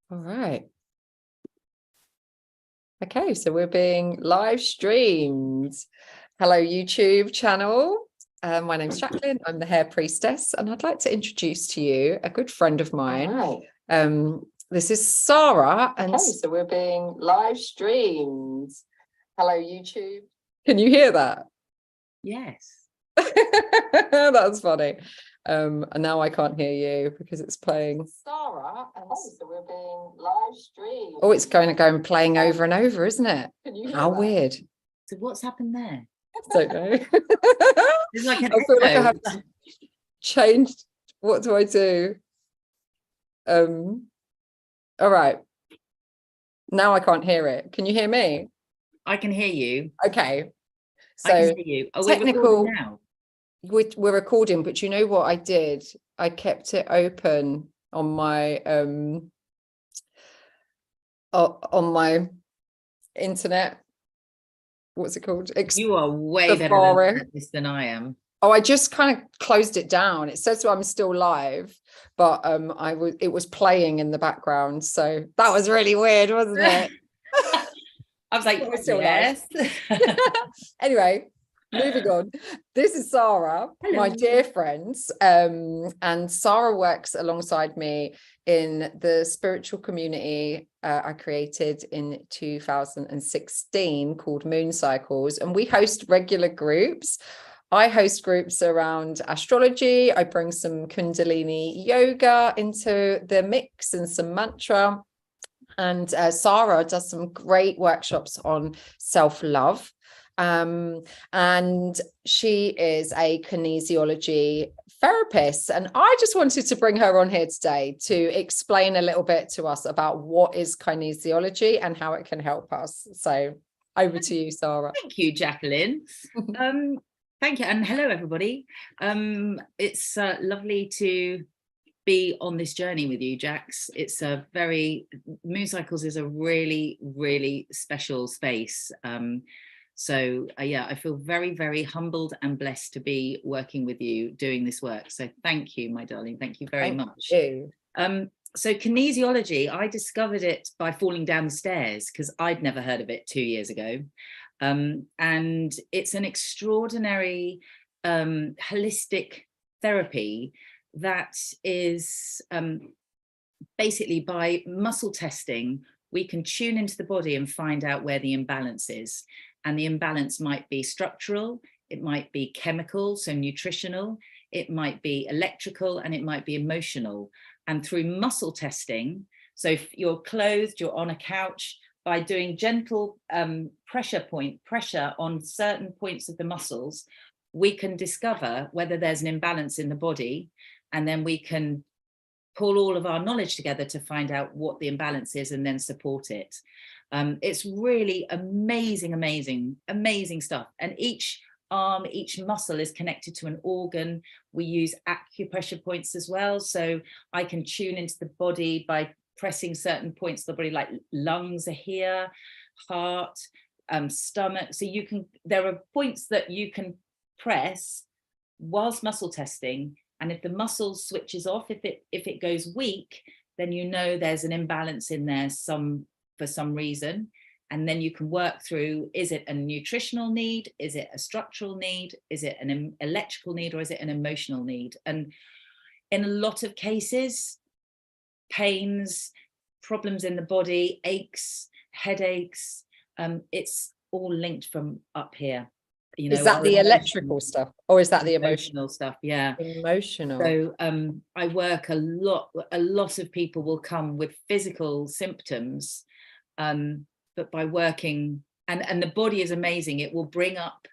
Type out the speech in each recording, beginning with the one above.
All right. Okay, so we're being live streamed. Hello, YouTube channel. My name's Jacqueline. I'm the hair priestess, and I'd like to introduce to you a good friend of mine. This is Sara, and so we're being live streamed. Hello, YouTube. Can you hear that? Yes. That's funny. And now I can't hear you because it's playing. Sara, and so we're being live streamed. Oh, it's going to go and playing over and over, isn't it? How weird. So what's happened there? Don't know. It's like an I feel like I echo. have to change. What do I do? All right. Now I can't hear it. Can you hear me? I can hear you. Okay. So I can hear you. Are technical. we recording now? We're recording, but you know what I did? I kept it open on my internet. What's it called? You are way better at this than I am. Oh, I just kind of closed it down. It says I'm still live, but it was playing in the background, so that was really weird, wasn't it? I was like, yes. Anyway, moving on. This is Sara, my dear friends, and Sara works alongside me in the spiritual community I created in 2016 called Moonpsycles, and we host regular groups. I host groups around astrology. I bring some Kundalini yoga into the mix and some mantra. And Sara does some great workshops on self-love. And she is a kinesiology therapist. And I just wanted to bring her on here today to explain a little bit to us about what is kinesiology and how it can help us. So over to you, Sara. Thank you, Jacqueline. Thank you. And hello, everybody. It's lovely to be on this journey with you, Jax. It's Moonpsycles is a really, really special space. Yeah, I feel very, very humbled and blessed to be working with you doing this work. So thank you, my darling. Thank you very much. You. So kinesiology, I discovered it by falling down the stairs because I'd never heard of it 2 years ago. And it's an extraordinary holistic therapy that is basically, by muscle testing, we can tune into the body and find out where the imbalance is. And the imbalance might be structural, it might be chemical, so nutritional, it might be electrical, and it might be emotional. And through muscle testing, so if you're clothed, you're on a couch, by doing gentle pressure on certain points of the muscles, we can discover whether there's an imbalance in the body, and then we can pull all of our knowledge together to find out what the imbalance is and then support it. It's really amazing, amazing, amazing stuff. And each arm, each muscle is connected to an organ. We use acupressure points as well. So I can tune into the body by pressing certain points of the body, like lungs are here, heart, stomach. So there are points that you can press whilst muscle testing. And if the muscle switches off, if it goes weak, then you know there's an imbalance in there for some reason. And then you can work through, is it a nutritional need? Is it a structural need? Is it an electrical need? Or is it an emotional need? And in a lot of cases, pains, problems in the body, aches, headaches, it's all linked from up here. You know, is that the electrical stuff, or is that the emotional stuff? Yeah, emotional. So I work a lot of people will come with physical symptoms, but by working, and the body is amazing, it will bring up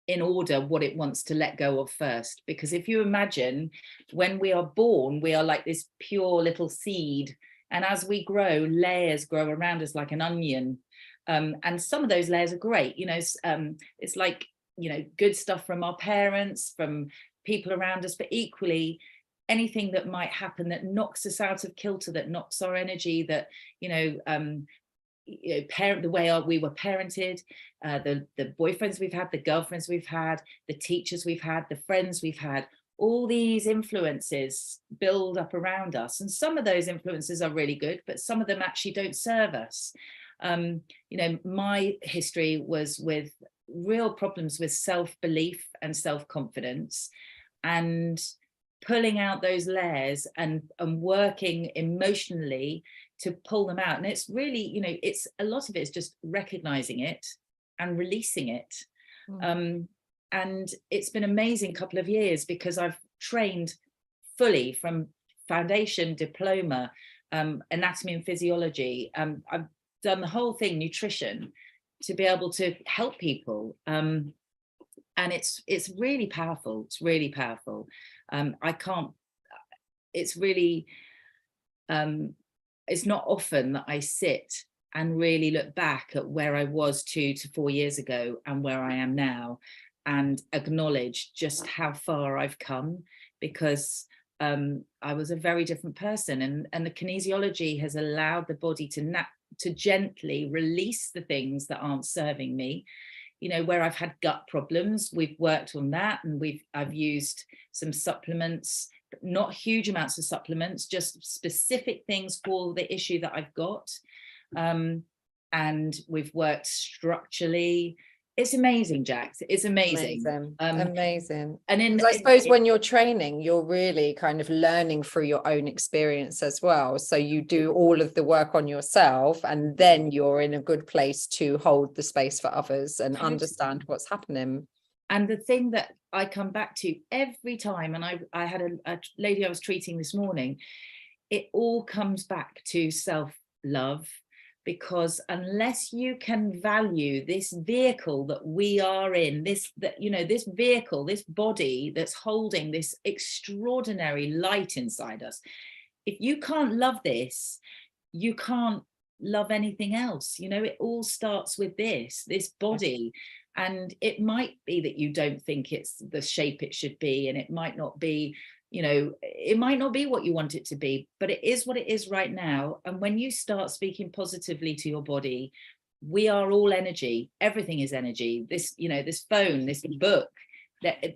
in order what it wants to let go of first. Because if you imagine, when we are born, we are like this pure little seed, and as we grow, layers grow around us like an onion, and some of those layers are great, you know. It's like, you know, good stuff from our parents, from people around us, but equally anything that might happen that knocks us out of kilter, that knocks our energy, that, the way we were parented, the boyfriends we've had, the girlfriends we've had, the teachers we've had, the friends we've had, all these influences build up around us, and some of those influences are really good, but some of them actually don't serve us. You know, my history was with real problems with self-belief and self-confidence, and pulling out those layers and working emotionally to pull them out. And it's really, you know, it's a lot of it is just recognizing it and releasing it. And it's been an amazing couple of years, because I've trained fully from foundation, diploma, anatomy and physiology. I've done the whole thing, nutrition, to be able to help people. And it's really powerful. It's really powerful. It's really, it's not often that I sit and really look back at where I was 2 to 4 years ago and where I am now, and acknowledge just how far I've come, because I was a very different person, and the kinesiology has allowed the body to gently release the things that aren't serving me. You know, where I've had gut problems, we've worked on that, and I've used some supplements, but not huge amounts of supplements, just specific things for the issue that I've got. And we've worked structurally. It's amazing, Jax. It's amazing. Amazing. And I suppose when you're training, you're really kind of learning through your own experience as well. So you do all of the work on yourself, and then you're in a good place to hold the space for others and understand what's happening. And the thing that I come back to every time, and I had a lady I was treating this morning, it all comes back to self-love. Because unless you can value this vehicle that we are in, this vehicle, this body that's holding this extraordinary light inside us, if you can't love this, you can't love anything else. You know, it all starts with this body. And it might be that you don't think it's the shape it should be, and it might not be, you know, it might not be what you want it to be, but it is what it is right now. And when you start speaking positively to your body, we are all energy. Everything is energy. This, you know, this phone, this book,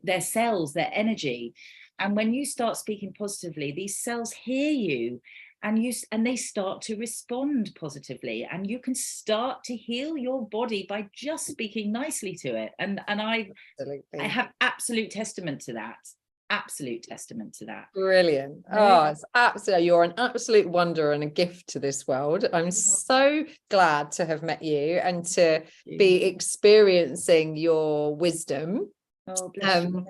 their cells, their energy. And when you start speaking positively, these cells hear you, and they start to respond positively, and you can start to heal your body by just speaking nicely to it. And I have absolute testament to that. Brilliant. Oh, it's absolutely, you're an absolute wonder and a gift to this world. I'm so glad to have met you and to be experiencing your wisdom. Oh, bless you.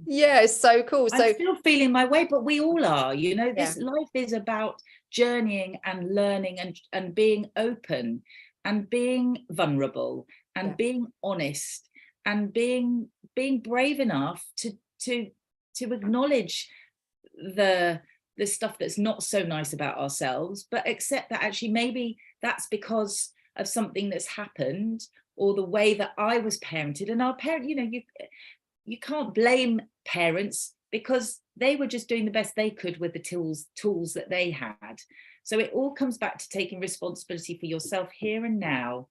Yeah, it's so cool. So I'm still feeling my way, but we all are, you know. This life is about journeying and learning and being open and being vulnerable and being honest and being brave enough to acknowledge the stuff that's not so nice about ourselves, but accept that actually maybe that's because of something that's happened, or the way that I was parented. And our parent, you know, you can't blame parents, because they were just doing the best they could with the tools that they had. So it all comes back to taking responsibility for yourself here and now,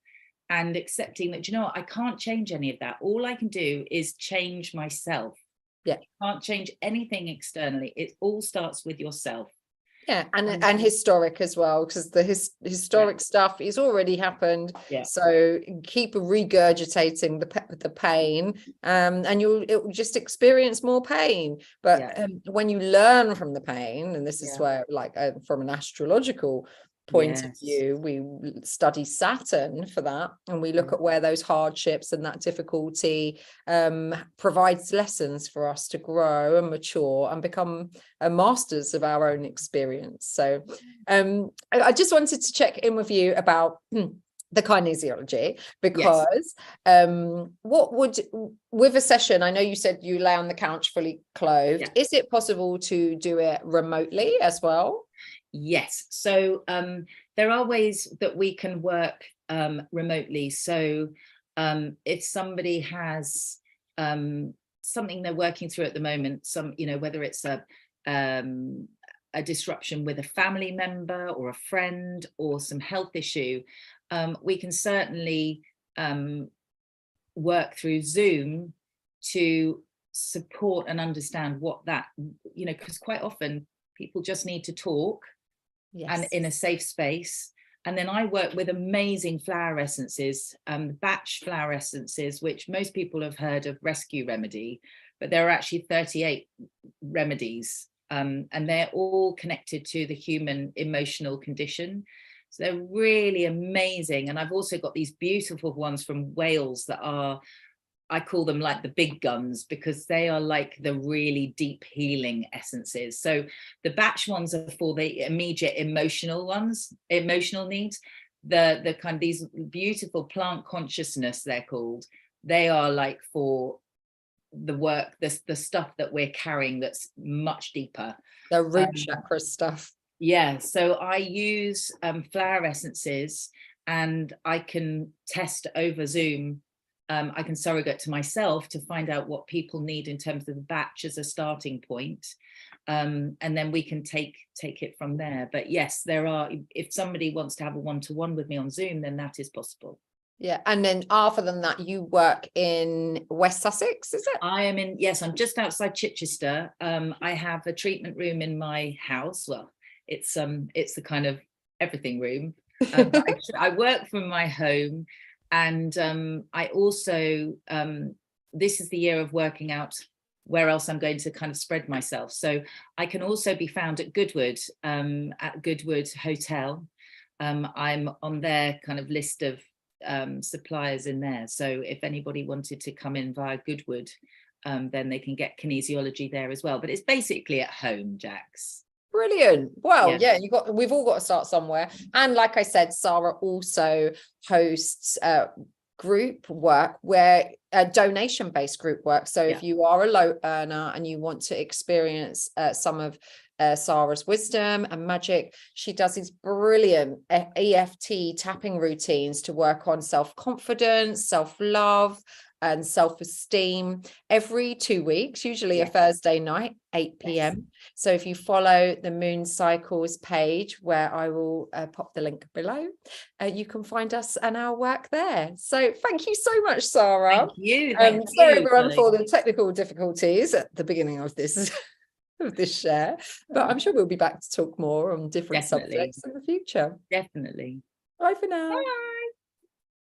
and accepting that, you know what, I can't change any of that. All I can do is change myself. You can't change anything externally. It all starts with yourself. And historic as well, because the historic stuff is already happened. So keep regurgitating the pain, and it will just experience more pain. But when you learn from the pain, and this is where, like, from an astrological point of view, we study Saturn for that, and we look at where those hardships and that difficulty provides lessons for us to grow and mature and become masters of our own experience. So I just wanted to check in with you about the kinesiology, because what would, with a session, I know you said you lay on the couch fully clothed, is it possible to do it remotely as well? Yes. So there are ways that we can work remotely. So if somebody has something they're working through at the moment, whether it's a disruption with a family member or a friend, or some health issue, we can certainly work through Zoom to support and understand what that, you know, because quite often people just need to talk, and in a safe space. And then I work with amazing flower essences, batch flower essences, which most people have heard of Rescue Remedy, but there are actually 38 remedies, and they're all connected to the human emotional condition. So they're really amazing. And I've also got these beautiful ones from Wales that are, I call them like the big guns, because they are like the really deep healing essences. So the batch ones are for the immediate emotional needs. The kind of these beautiful plant consciousness, they're called, they are like for the work, the stuff that we're carrying that's much deeper. The root chakra stuff. Yeah, so I use flower essences, and I can test over Zoom. I can surrogate to myself to find out what people need in terms of the batch as a starting point. And then we can take it from there. But yes, there are, if somebody wants to have a one-to-one with me on Zoom, then that is possible. Yeah. And then other than that, you work in West Sussex, is it? I am in, yes, I'm just outside Chichester. I have a treatment room in my house. Well, it's the kind of everything room. I work from my home, and I also, this is the year of working out where else I'm going to kind of spread myself. So I can also be found at Goodwood, at Goodwood Hotel. I'm on their kind of list of suppliers in there. So if anybody wanted to come in via Goodwood, then they can get kinesiology there as well. But it's basically at home, Jax. Brilliant. Well, yeah, we've all got to start somewhere. And like I said, Sara also hosts group work, where donation-based group work. So if you are a low earner and you want to experience some of Sara's wisdom and magic, she does these brilliant EFT tapping routines to work on self-confidence, self-love, and self-esteem every 2 weeks, usually a Thursday night, 8 p.m. So if you follow the Moonpsycles page, where I will pop the link below, you can find us and our work there. So thank you so much, Sara. Thank you. Sorry everyone for the technical difficulties at the beginning of this of this share, but I'm sure we'll be back to talk more on different subjects in the future. Definitely. Bye for now. Bye.